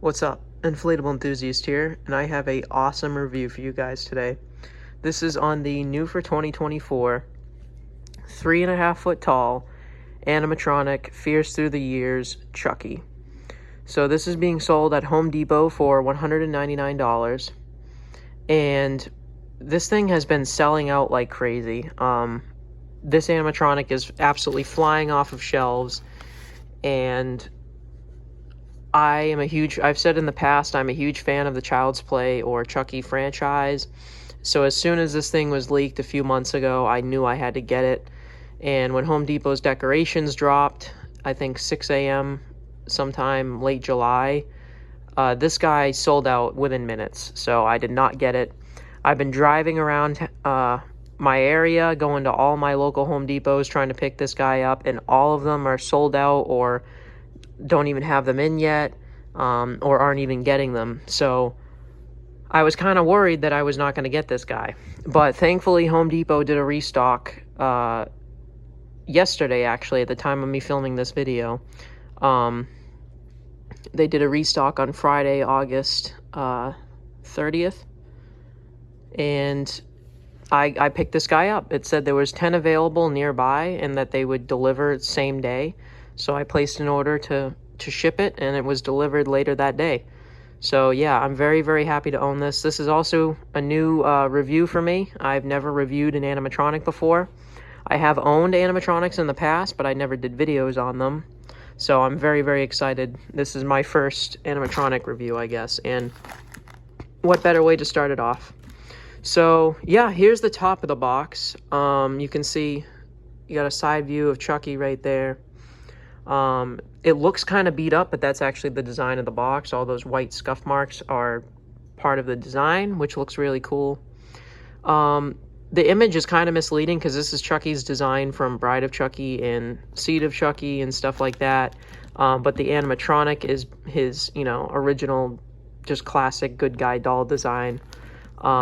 What's up? Inflatable Enthusiast here, and I have a awesome review for you guys today. This is on the new for 2024, 3.5 foot tall, animatronic, Fears Through the Years, Chucky. So this is being sold at Home Depot for $199, and this thing has been selling out like crazy. This animatronic is absolutely flying off of shelves, and I've said in the past, I'm a huge fan of the Child's Play or Chucky franchise. So as soon as this thing was leaked a few months ago, I knew I had to get it. And when Home Depot's decorations dropped, I think 6 a.m. sometime late July, this guy sold out within minutes. So I did not get it. I've been driving around my area, going to all my local Home Depots trying to pick this guy up, and all of them are sold out or don't even have them in yet, or aren't even getting them. So I was kind of worried that I was not going to get this guy. But thankfully, Home Depot did a restock yesterday, actually, at the time of me filming this video. They did a restock on Friday, August 30th. And I picked this guy up. It said there was 10 available nearby and that they would deliver same day. So I placed an order to ship it, and it was delivered later that day. So yeah, I'm very, very happy to own this. This is also a new review for me. I've never reviewed an animatronic before. I have owned animatronics in the past, but I never did videos on them. So I'm very, very excited. This is my first animatronic review, I guess. And what better way to start it off? So yeah, here's the top of the box. You can see you got a side view of Chucky right there. It looks kind of beat up, but that's actually the design of the box. All those white scuff marks are part of the design, which looks really cool. The image is kind of misleading because this is Chucky's design from Bride of Chucky and Seed of Chucky and stuff like that. But the animatronic is his, original, just classic good guy doll design.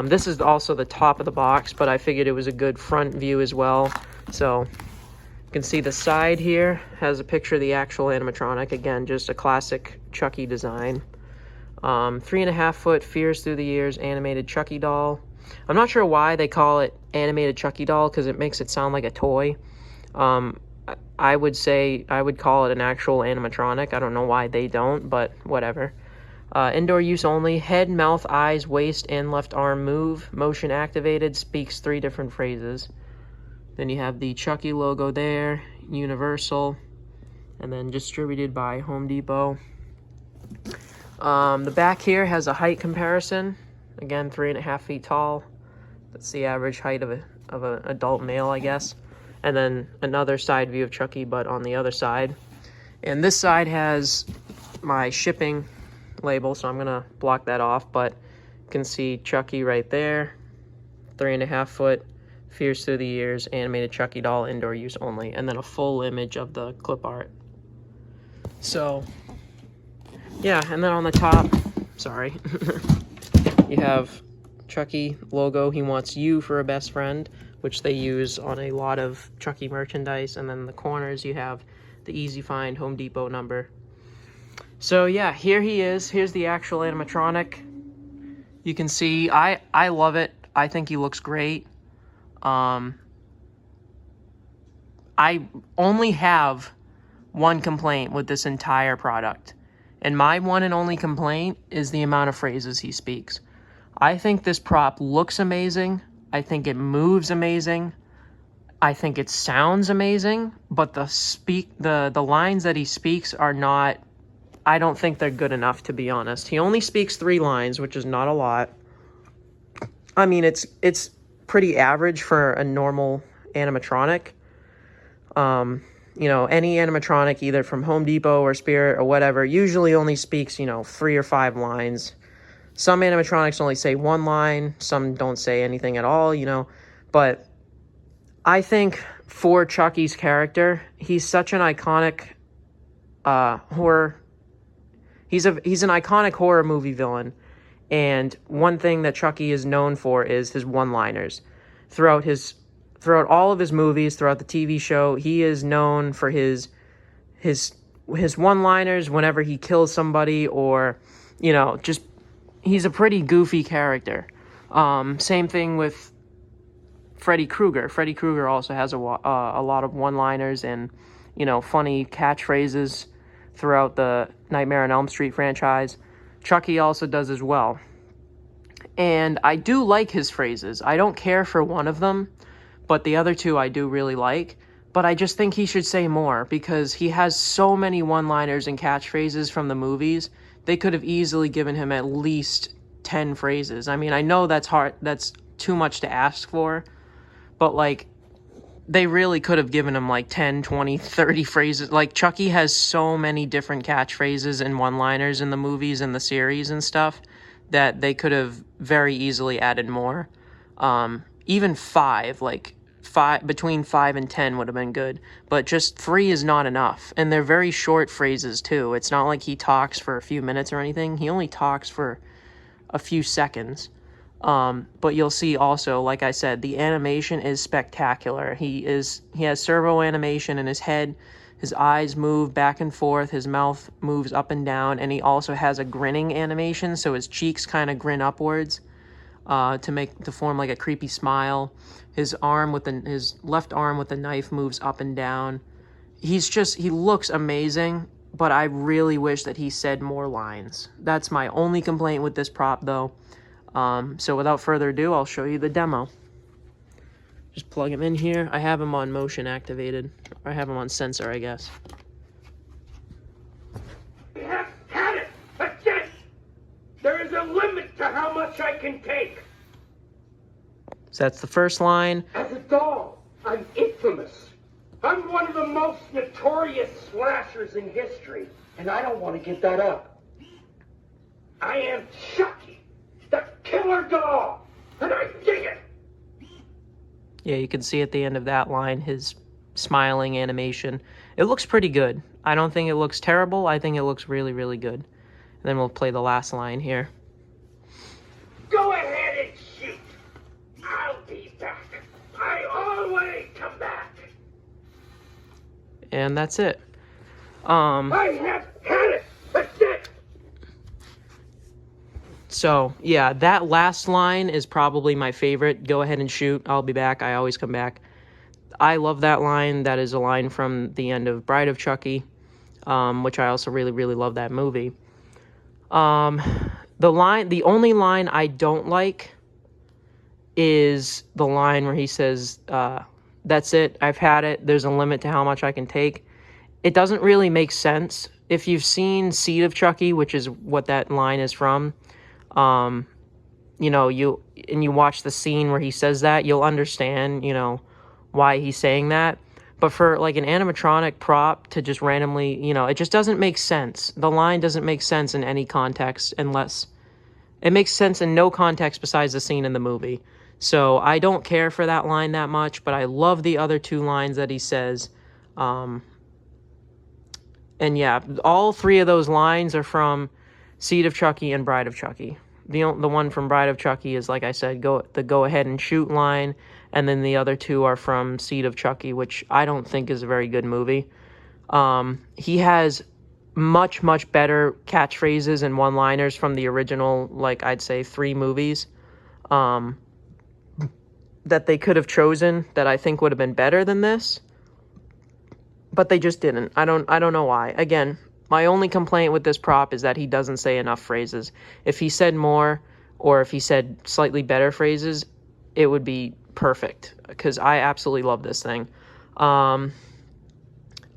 This is also the top of the box, but I figured it was a good front view as well. So you can see the side here has a picture of the actual animatronic. Again, just a classic Chucky design. 3.5 foot Fears Through the Years animated Chucky doll. I'm not sure why they call it animated Chucky doll, because it makes it sound like a toy. I would call it an actual animatronic. I don't know why they don't, but whatever. Indoor use only. Head, mouth, eyes, waist, and left arm move. Motion activated. Speaks 3 different phrases. Then you have the Chucky logo there, Universal, and then distributed by Home Depot. The back here has a height comparison. Again, 3.5 feet tall. That's the average height of an adult male, I guess. And then another side view of Chucky, but on the other side. And this side has my shipping label, so I'm going to block that off. But you can see Chucky right there, 3.5 foot. Fears Through the Years, animated Chucky doll, indoor use only, and then a full image of the clip art. So, yeah, and then on the top, sorry, you have Chucky logo, he wants you for a best friend, which they use on a lot of Chucky merchandise, and then in the corners you have the Easy Find Home Depot number. So, yeah, here he is. Here's the actual animatronic. You can see, I love it. I think he looks great. I only have one complaint with this entire product, and my one and only complaint is the amount of phrases he speaks. I think this prop looks amazing. I think it moves amazing. I think it sounds amazing, but the lines that he speaks are not, I don't think they're good enough, to be honest. He only speaks 3 lines, which is not a lot. I mean, it's pretty average for a normal animatronic. Any animatronic, either from Home Depot or Spirit or whatever, usually only speaks, 3 or 5 lines. Some animatronics only say 1 line, some don't say anything at all, but I think for Chucky's character, he's such an iconic horror. He's an iconic horror movie villain. And one thing that Chucky is known for is his one-liners. Throughout all of his movies, throughout the TV show, he is known for his one-liners whenever he kills somebody or you know, just he's a pretty goofy character. Same thing with Freddy Krueger. Freddy Krueger also has a lot of one-liners and, you know, funny catchphrases throughout the Nightmare on Elm Street franchise. Chucky also does as well. And I do like his phrases. I don't care for one of them, but the other two I do really like. But I just think he should say more because he has so many one-liners and catchphrases from the movies. They could have easily given him at least 10 phrases. I mean, I know that's hard. That's too much to ask for. But, like, they really could have given him, like, 10, 20, 30 phrases. Like, Chucky has so many different catchphrases and one-liners in the movies and the series and stuff that they could have very easily added more. Even 5, like, between 5 and 10 would have been good. But just 3 is not enough. And they're very short phrases, too. It's not like he talks for a few minutes or anything. He only talks for a few seconds. But you'll see also, like I said, the animation is spectacular. He has servo animation in his head. His eyes move back and forth. His mouth moves up and down. And he also has a grinning animation. So his cheeks kind of grin upwards, to form like a creepy smile. His left arm with the knife moves up and down. He looks amazing. But I really wish that he said more lines. That's my only complaint with this prop, though. So without further ado, I'll show you the demo. Just plug him in here. I have him on motion activated. Or I have him on sensor, I guess. I have had it! That's it! There is a limit to how much I can take. So that's the first line. As a doll, I'm infamous. I'm one of the most notorious slashers in history, and I don't want to give that up. I am Chucky, the killer doll, and I dig it. Yeah, you can see at the end of that line his smiling animation. It looks pretty good. I don't think it looks terrible. I think it looks really, really good. And then we'll play the last line here. Go ahead and shoot. I'll be back. I always come back. And that's it. I have had it. That's it. So, yeah, that last line is probably my favorite. Go ahead and shoot. I'll be back. I always come back. I love that line. That is a line from the end of Bride of Chucky, which I also really, really love that movie. The only line I don't like is the line where he says, that's it, I've had it, there's a limit to how much I can take. It doesn't really make sense. If you've seen Seed of Chucky, which is what that line is from, you know, you watch the scene where he says that, you'll understand, you know, why he's saying that. But for, like, an animatronic prop to just randomly, you know, it just doesn't make sense. The line doesn't make sense in any context unless... It makes sense in no context besides the scene in the movie. So I don't care for that line that much, but I love the other two lines that he says. And yeah, all 3 of those lines are from Seed of Chucky and Bride of Chucky. The one from Bride of Chucky is, like I said, the go ahead and shoot line. And then the other 2 are from Seed of Chucky, which I don't think is a very good movie. He has much, much better catchphrases and one-liners from the original, like, I'd say 3 movies, that they could have chosen that I think would have been better than this. But they just didn't. I don't know why. Again, my only complaint with this prop is that he doesn't say enough phrases. If he said more, or if he said slightly better phrases, it would be perfect, because I absolutely love this thing.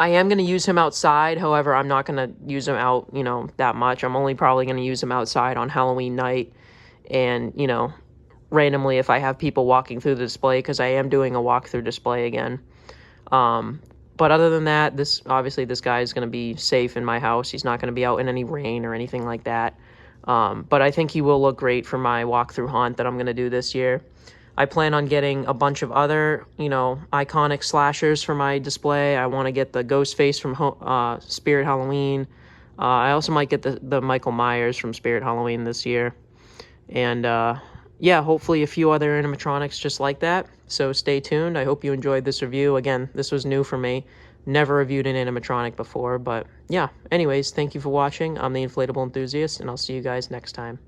I am going to use him outside. However, I'm not going to use him out, you know, that much. I'm only probably going to use him outside on Halloween night and, you know, randomly if I have people walking through the display, because I am doing a walkthrough display again. But other than that, obviously this guy is going to be safe in my house. He's not going to be out in any rain or anything like that. But I think he will look great for my walkthrough haunt that I'm going to do this year. I plan on getting a bunch of other, you know, iconic slashers for my display. I want to get the Ghostface from Spirit Halloween. I also might get the Michael Myers from Spirit Halloween this year. And, yeah, hopefully a few other animatronics just like that. So stay tuned. I hope you enjoyed this review. Again, this was new for me. Never reviewed an animatronic before, but yeah. Anyways, thank you for watching. I'm the Inflatable Enthusiast, and I'll see you guys next time.